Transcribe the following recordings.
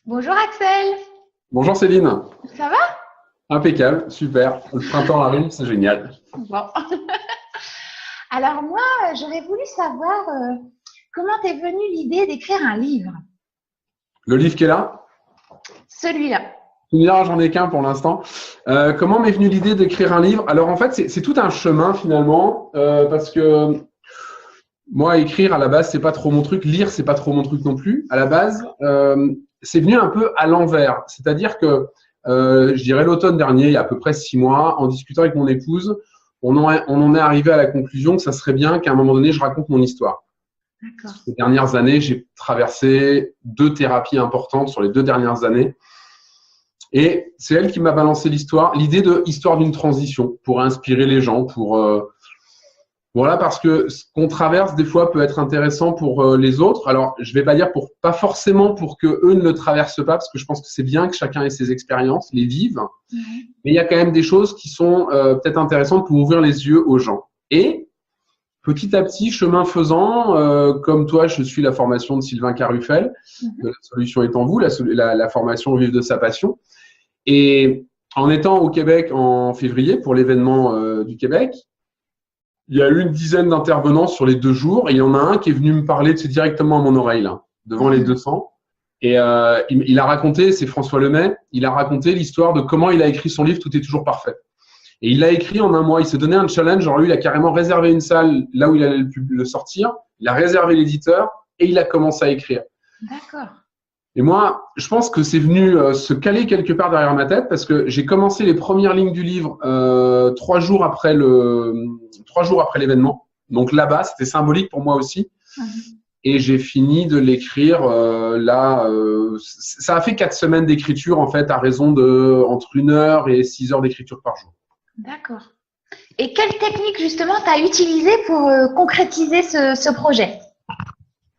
Bonjour Axel, Bonjour Céline, ça va? impeccable, super. Le printemps arrive, c'est génial. Bon. Alors moi, j'aurais voulu savoir comment t'es venue l'idée d'écrire un livre. Le livre qui est là, Celui-là. tu me diras, j'en ai qu'un pour l'instant. Comment m'est venue l'idée d'écrire un livre? Alors en fait, c'est tout un chemin finalement, parce que moi, écrire à la base, c'est pas trop mon truc. Lire, c'est pas trop mon truc non plus. À la base, c'est venu un peu à l'envers. C'est-à-dire que, je dirais l'automne dernier, il y a à peu près 6 mois, en discutant avec mon épouse, on en est arrivé à la conclusion que ça serait bien qu'à un moment donné, je raconte mon histoire. D'accord. Ces dernières années, j'ai traversé 2 thérapies importantes sur les 2 dernières années. Et c'est elle qui m'a balancé l'idée de histoire d'une transition pour inspirer les gens, voilà, parce que ce qu'on traverse des fois peut être intéressant pour les autres. Alors, je vais pas dire pas forcément pour que eux ne le traversent pas, parce que je pense que c'est bien que chacun ait ses expériences, les vive. Mhm. Mais il y a quand même des choses qui sont peut-être intéressantes pour ouvrir les yeux aux gens. Et petit à petit, chemin faisant, comme toi, je suis la formation de Sylvain Caruffel, de La Solution est en vous, la formation Vivre de sa passion. Et en étant au Québec en février pour l'événement du Québec, il y a eu une dizaine d'intervenants sur les 2 jours et il y en a un qui est venu me parler directement à mon oreille, là, devant les 200. Et il a raconté, c'est François Lemay, il a raconté l'histoire de comment il a écrit son livre Tout est toujours parfait. Et il l'a écrit en un mois. Il s'est donné un challenge. Genre lui, il a carrément réservé une salle là où il allait le sortir. Il a réservé l'éditeur et il a commencé à écrire. D'accord. Et moi, je pense que c'est venu se caler quelque part derrière ma tête parce que j'ai commencé les premières lignes du livre 3 jours après l'événement. Donc là-bas, c'était symbolique pour moi aussi. Et j'ai fini de l'écrire ça a fait 4 semaines d'écriture en fait, à raison de entre 1 heure et 6 heures d'écriture par jour. D'accord. Et quelle technique justement t'as utilisée pour concrétiser ce projet?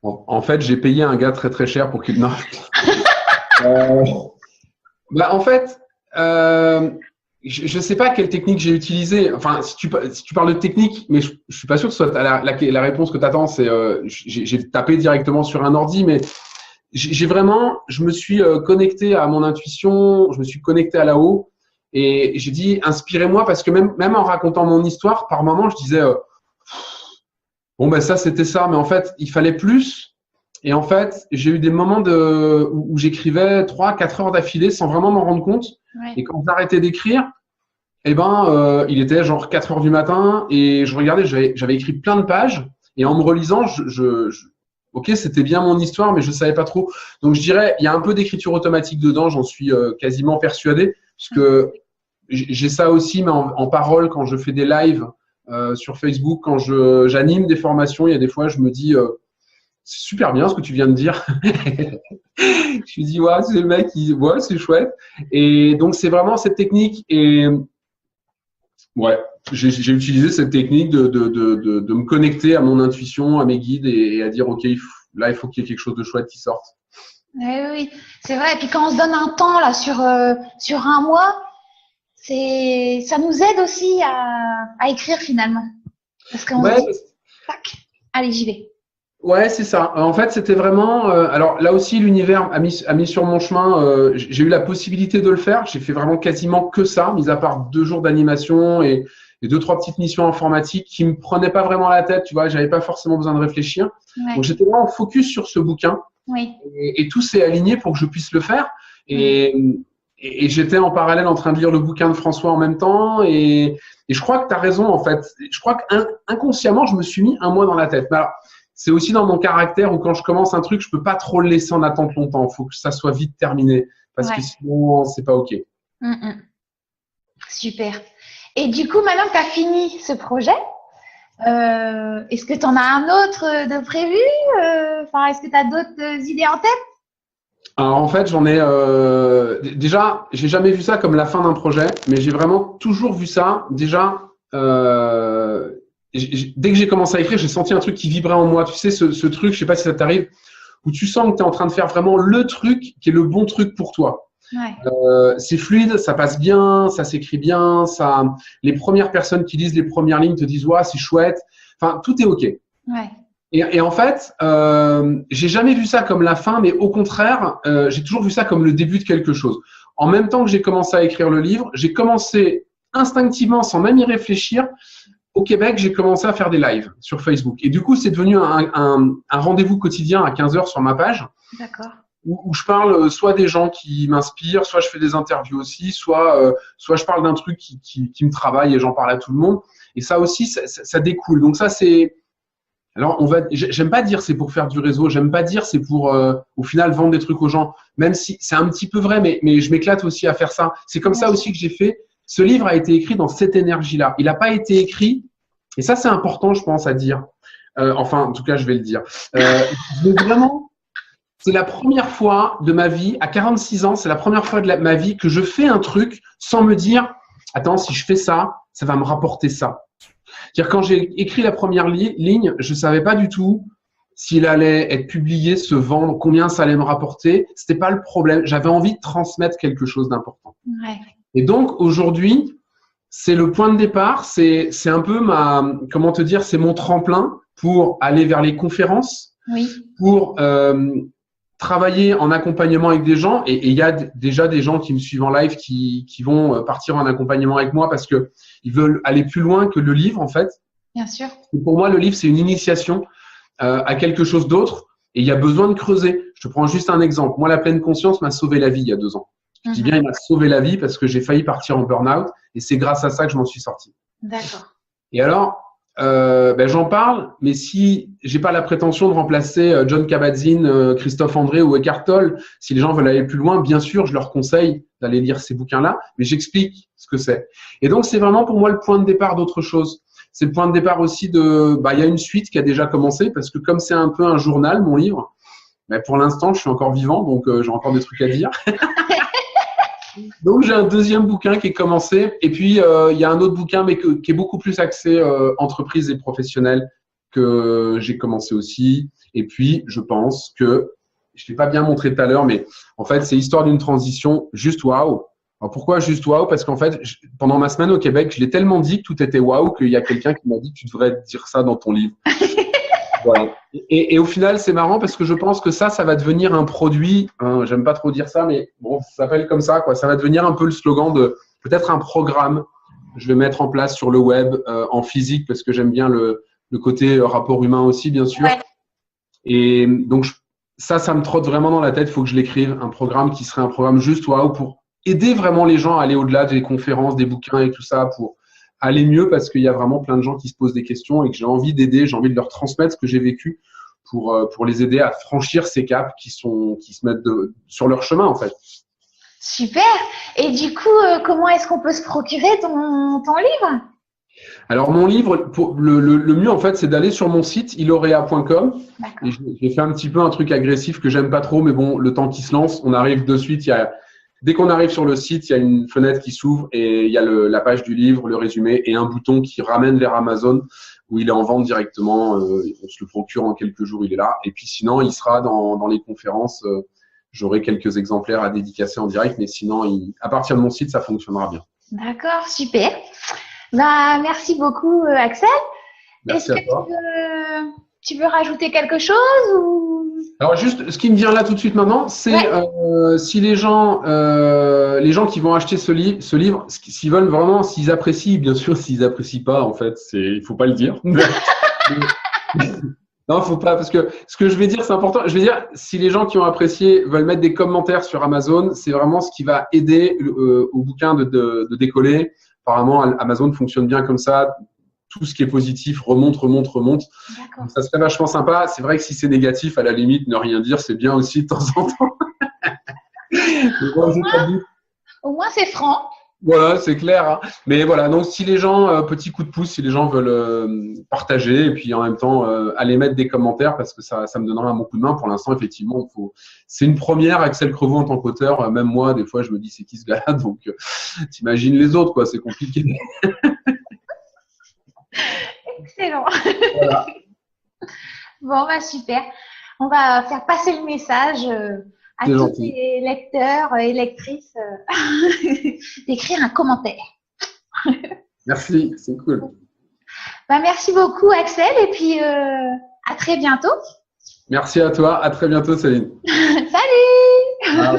En fait, j'ai payé un gars très très cher pour qu'il. Non. En fait, je ne sais pas quelle technique j'ai utilisée. Enfin, si tu parles de technique, mais je suis pas sûr que ce soit la réponse que tu attends. C'est j'ai tapé directement sur un ordi, mais je me suis connecté à mon intuition, je me suis connecté à là-haut et j'ai dit inspirez-moi parce que même en racontant mon histoire, par moment, je disais bon ben ça c'était ça, mais en fait il fallait plus. Et en fait, j'ai eu des moments où j'écrivais 3-4 heures d'affilée sans vraiment m'en rendre compte. Ouais. Et quand j'arrêtais d'écrire, il était genre 4 heures du matin et je regardais, j'avais écrit plein de pages et en me relisant, ok, c'était bien mon histoire, mais je savais pas trop. Donc je dirais, il y a un peu d'écriture automatique dedans, j'en suis quasiment persuadé, parce que j'ai ça aussi, mais en parole quand je fais des lives sur Facebook, quand j'anime des formations, il y a des fois, je me dis c'est super bien ce que tu viens de dire. Je me dis, ouais, c'est le mec qui, ouais, c'est chouette. Et donc, c'est vraiment cette technique. Et ouais, j'ai utilisé cette technique de me connecter à mon intuition, à mes guides et à dire, OK, là, il faut qu'il y ait quelque chose de chouette qui sorte. Oui, c'est vrai. Et puis quand on se donne un temps là sur un mois, ça nous aide aussi à écrire finalement. Parce qu'on se dit, tac, allez, j'y vais. Ouais, c'est ça. En fait, c'était vraiment. Alors là aussi, l'univers a mis sur mon chemin. J'ai eu la possibilité de le faire. J'ai fait vraiment quasiment que ça, mis à part 2 jours d'animation et 2-3 petites missions informatiques qui me prenaient pas vraiment la tête. Tu vois, j'avais pas forcément besoin de réfléchir. Ouais. Donc j'étais vraiment focus sur ce bouquin. Oui. Et tout s'est aligné pour que je puisse le faire. Et j'étais en parallèle en train de lire le bouquin de François en même temps. Et je crois que tu as raison en fait. Je crois qu'inconsciemment, je me suis mis un mois dans la tête. Mais alors, c'est aussi dans mon caractère où quand je commence un truc, je peux pas trop le laisser en attente longtemps. Il faut que ça soit vite terminé parce que sinon, c'est pas OK. Super. Et du coup, maintenant que tu as fini ce projet, est-ce que tu en as un autre de prévu? Est-ce que tu as d'autres idées en tête? Alors en fait, j'en ai déjà, j'ai jamais vu ça comme la fin d'un projet, mais j'ai vraiment toujours vu ça déjà. Dès que j'ai commencé à écrire, j'ai senti un truc qui vibrait en moi. Tu sais, ce truc, je sais pas si ça t'arrive, où tu sens que tu es en train de faire vraiment le truc qui est le bon truc pour toi. Ouais. C'est fluide, ça passe bien, ça s'écrit bien, les premières personnes qui lisent les premières lignes te disent ouais, c'est chouette. Enfin, tout est OK. Ouais. Et en fait, j'ai jamais vu ça comme la fin, mais au contraire, j'ai toujours vu ça comme le début de quelque chose. En même temps que j'ai commencé à écrire le livre, j'ai commencé instinctivement, sans même y réfléchir, au Québec, j'ai commencé à faire des lives sur Facebook. Et du coup, c'est devenu un rendez-vous quotidien à 15 heures sur ma page. D'accord. Où je parle soit des gens qui m'inspirent, soit je fais des interviews aussi, soit je parle d'un truc qui me travaille et j'en parle à tout le monde. Et ça aussi, ça découle. Donc ça, c'est… Alors, j'aime pas dire c'est pour faire du réseau, j'aime pas dire c'est pour, au final, vendre des trucs aux gens, même si c'est un petit peu vrai, mais je m'éclate aussi à faire ça. C'est comme ça aussi que j'ai fait. Ce livre a été écrit dans cette énergie-là. Il n'a pas été écrit, et ça, c'est important, je pense, à dire. Enfin, en tout cas, je vais le dire. Mais vraiment, c'est la première fois de ma vie, à 46 ans, c'est la première fois de ma vie que je fais un truc sans me dire, attends, si je fais ça, ça va me rapporter ça. C'est-à-dire, quand j'ai écrit la première ligne, je savais pas du tout s'il allait être publié, se vendre, combien ça allait me rapporter. C'était pas le problème. J'avais envie de transmettre quelque chose d'important. Ouais. Et donc, aujourd'hui, c'est le point de départ. C'est un peu comment te dire, c'est mon tremplin pour aller vers les conférences, oui. Pour travailler en accompagnement avec des gens. Et il y a déjà des gens qui me suivent en live qui vont partir en accompagnement avec moi parce que ils veulent aller plus loin que le livre, en fait. Bien sûr. Et pour moi, le livre, c'est une initiation à quelque chose d'autre. Et il y a besoin de creuser. Je te prends juste un exemple. Moi, la pleine conscience m'a sauvé la vie il y a 2 ans. Je dis bien, il m'a sauvé la vie parce que j'ai failli partir en burn-out. Et c'est grâce à ça que je m'en suis sorti. D'accord. Et alors, j'en parle, mais si j'ai pas la prétention de remplacer John Kabat-Zinn, Christophe André ou Eckhart Tolle, si les gens veulent aller plus loin, bien sûr, je leur conseille d'aller lire ces bouquins-là, mais j'explique ce que c'est. Et donc, c'est vraiment pour moi le point de départ d'autre chose. C'est le point de départ aussi il y a une suite qui a déjà commencé, parce que comme c'est un peu un journal, mon livre, pour l'instant, je suis encore vivant, donc j'ai encore des trucs à dire. Donc, j'ai un deuxième bouquin qui est commencé. Et puis, il y a un autre bouquin, mais qui est beaucoup plus axé entreprise et professionnel, que j'ai commencé aussi. Et puis, je pense que, je ne l'ai pas bien montré tout à l'heure, mais en fait, c'est Histoire d'une transition juste waouh. Alors, pourquoi juste waouh? Parce qu'en fait, pendant ma semaine au Québec, je l'ai tellement dit que tout était waouh qu'il y a quelqu'un qui m'a dit que tu devrais dire ça dans ton livre. Voilà. Et au final, c'est marrant parce que je pense que ça va devenir un produit. J'aime pas trop dire ça, mais bon, ça s'appelle comme ça, quoi. Ça va devenir un peu le slogan de peut-être un programme. Je vais mettre en place sur le web, en physique, parce que j'aime bien le côté rapport humain aussi, bien sûr. Ouais. Et donc, ça me trotte vraiment dans la tête. Il faut que je l'écrive. Un programme qui serait un programme juste waouh pour aider vraiment les gens à aller au-delà des conférences, des bouquins et tout ça, pour aller mieux, parce qu'il y a vraiment plein de gens qui se posent des questions et que j'ai envie d'aider, j'ai envie de leur transmettre ce que j'ai vécu pour les aider à franchir ces caps qui se mettent sur leur chemin, en fait. Super. Et du coup, comment est-ce qu'on peut se procurer ton livre? Alors, mon livre, le mieux, en fait, c'est d'aller sur mon site, ilaurea.com. Et j'ai fait un petit peu un truc agressif que j'aime pas trop, mais bon, le temps qui se lance, on arrive de suite. Dès qu'on arrive sur le site, il y a une fenêtre qui s'ouvre et il y a la page du livre, le résumé et un bouton qui ramène vers Amazon où il est en vente directement. On se le procure en quelques jours, il est là. Et puis sinon, il sera dans les conférences. J'aurai quelques exemplaires à dédicacer en direct, mais sinon, à partir de mon site, ça fonctionnera bien. D'accord, super. Merci beaucoup, Axel. Merci à toi. Tu veux rajouter quelque chose ou… Alors juste, ce qui me vient là tout de suite maintenant, c'est si les gens qui vont acheter ce livre, s'ils veulent vraiment, s'ils apprécient, bien sûr, s'ils apprécient pas, en fait, il faut pas le dire. Non, faut pas, parce que ce que je vais dire, c'est important. Je vais dire, si les gens qui ont apprécié veulent mettre des commentaires sur Amazon, c'est vraiment ce qui va aider au bouquin de décoller. Apparemment, Amazon fonctionne bien comme ça. Tout ce qui est positif remonte. Donc, ça serait vachement sympa. C'est vrai que si c'est négatif, à la limite, ne rien dire, c'est bien aussi de temps en temps. Au moins, c'est franc. Voilà, c'est clair. Hein. Mais voilà, donc si les gens, petit coup de pouce, si les gens veulent partager et puis en même temps aller mettre des commentaires parce que ça me donnera un bon coup de main. Pour l'instant, effectivement, c'est une première. Axel Crevaux en tant qu'auteur, même moi, des fois, je me dis c'est qui ce gars-là. Donc, t'imagines les autres, quoi. C'est compliqué. Excellent. Voilà. Bon, super. On va faire passer le message à tous les lecteurs et lectrices d'écrire un commentaire. Merci, c'est cool. Merci beaucoup, Axel. Et puis, À très bientôt. Merci à toi. À très bientôt, Céline. Salut. Ciao.